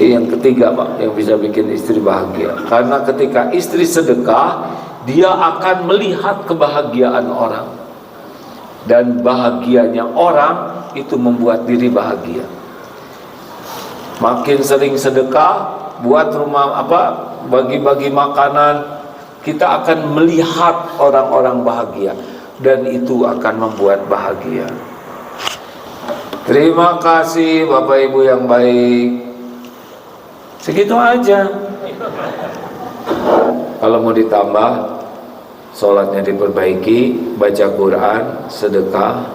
Yang ketiga Pak, yang bisa bikin istri bahagia. Karena ketika istri sedekah, dia akan melihat kebahagiaan orang. Dan bahagianya orang itu membuat diri bahagia. Makin sering sedekah, buat rumah bagi-bagi makanan, kita akan melihat orang-orang bahagia dan itu akan membuat bahagia. Terima kasih Bapak Ibu yang baik. Segitu aja. Kalau mau ditambah, sholatnya diperbaiki, baca Quran, sedekah.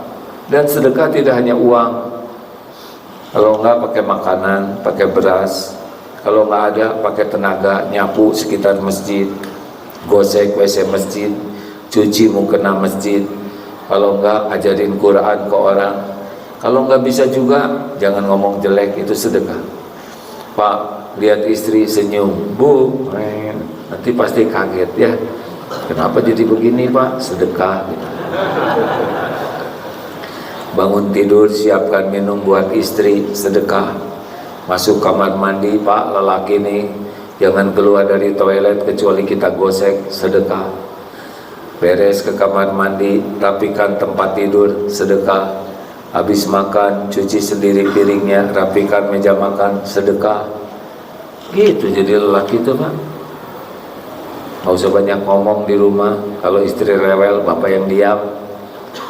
Dan sedekah tidak hanya uang. Kalau enggak pakai makanan, pakai beras. Kalau enggak ada, pakai tenaga, nyapu sekitar masjid, gosek WC masjid, cuci mukena masjid. Kalau enggak, ajarin Quran ke orang. Kalau enggak bisa juga, jangan ngomong jelek, itu sedekah. Pak, lihat istri senyum, Bu, nanti pasti kaget ya. Kenapa jadi begini Pak? Sedekah. Bangun tidur, siapkan minum buat istri, sedekah. Masuk kamar mandi, Pak, lelaki nih, jangan keluar dari toilet kecuali kita gosek, sedekah. Beres ke kamar mandi, rapikan tempat tidur, sedekah. Habis makan, cuci sendiri piringnya, rapikan meja makan, sedekah. Gitu jadi lelaki itu Pak. Gak usah banyak ngomong di rumah. Kalau istri rewel, bapak yang diam,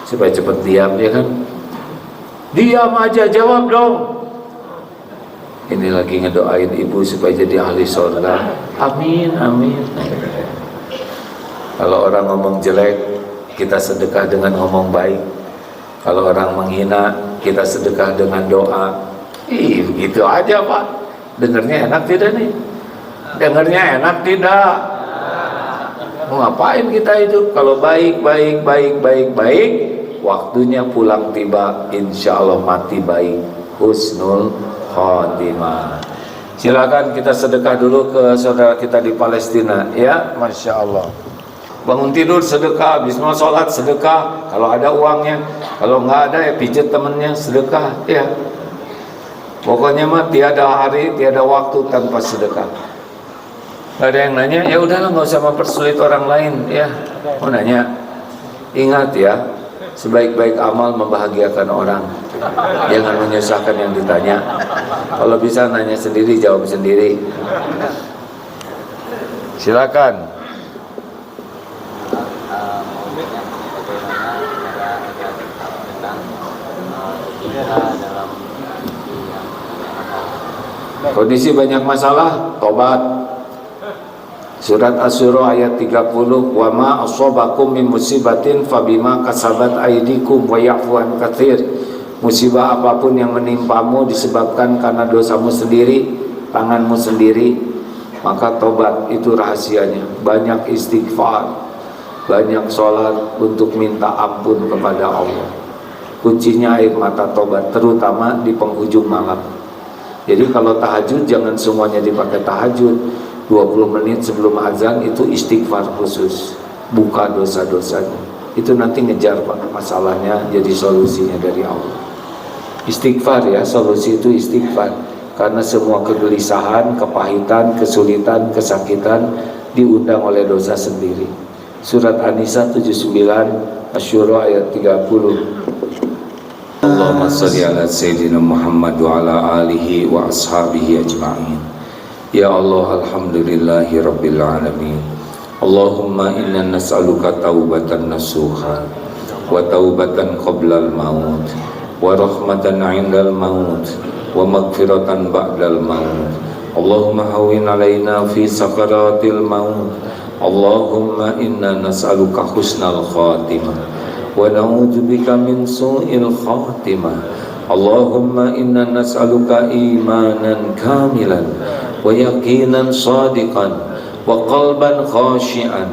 supaya cepet diam, ya kan? Diam aja, jawab dong. Ini lagi ngedoain ibu supaya jadi ahli surga. Amin, amin. Kalau orang ngomong jelek, kita sedekah dengan ngomong baik. Kalau orang menghina, kita sedekah dengan doa. Gitu aja Pak. Dengarnya enak tidak nih? Dengarnya enak tidak? Mau ngapain kita itu? Kalau baik, waktunya pulang tiba, insya Allah mati baik, husnul khotimah. Silakan kita sedekah dulu ke saudara kita di Palestina, ya, masya Allah. Bangun tidur sedekah, habis mau sholat sedekah, kalau ada uangnya, kalau nggak ada ya pijet temennya sedekah, ya. Pokoknya mah tiada hari, tiada waktu tanpa sedekah. Gak ada yang nanya, ya udahlah nggak usah mempersulit orang lain, ya. Mau nanya, ingat ya, sebaik-baik amal membahagiakan orang, jangan menyusahkan yang ditanya. Kalau bisa nanya sendiri, jawab sendiri. Silakan. Kondisi banyak masalah, tobat. Surat Asy-Syura ayat 30, wa ma asabakum min musibatin fabima kasabat aydikum wa ya'fu an katsir. Musibah apapun yang menimpamu disebabkan karena dosamu sendiri, tanganmu sendiri, maka tobat itu rahasianya. Banyak istighfar, banyak sholat untuk minta ampun kepada Allah. Kuncinya air mata tobat, terutama di penghujung malam. Jadi kalau tahajud jangan semuanya dipakai tahajud. 20 menit sebelum azan itu istighfar khusus, buka dosa-dosanya. Itu nanti ngejar Pak masalahnya, jadi solusinya dari Allah. Istighfar ya, solusi itu istighfar. Karena semua kegelisahan, kepahitan, kesulitan, kesakitan diundang oleh dosa sendiri. Surat An-Nisa 79, Asy-Syura ayat 30. Allahumma shalli ala Sayyidina Muhammad wa ala alihi wa ashabihi ajma'in. Ya Allah, alhamdulillahi rabbil alamin. Allahumma inna nas'aluka taubatan nasuha wa taubatan qoblal maut wa rahmatan 'indal maut wa maghfiratan ba'dal maut. Allahumma hawwin 'alaina fi sakaratil maut. Allahumma inna nas'aluka husnal khatimah wa na'udzubika min su'il khatimah. Allahumma inna nas'aluka imanan kamilan ويقينا صادقا وقلبا خاشعا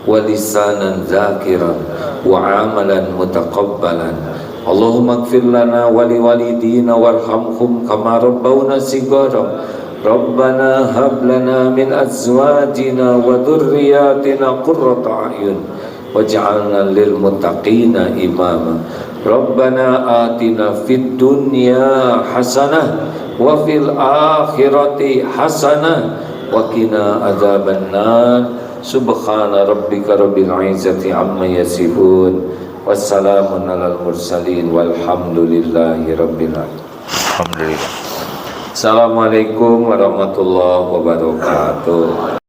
ولسانا ذاكرا وعملا متقبلا. اللهم اغفر لنا ولوالدينا وارحمهم كما ربونا صغارا. ربنا هب لنا من أزواجنا وذرياتنا قرة أعين واجعلنا للمتقين إماما. ربنا آتنا في الدنيا حسنة وفي الآخرة حسنة وقنا عذاب النار. سبحان ربك رب العزة عما يصفون wassalamun alal mursalin walhamdulillahi rabbil alamin. Alhamdulillah. Assalamualaikum warahmatullahi wabarakatuh.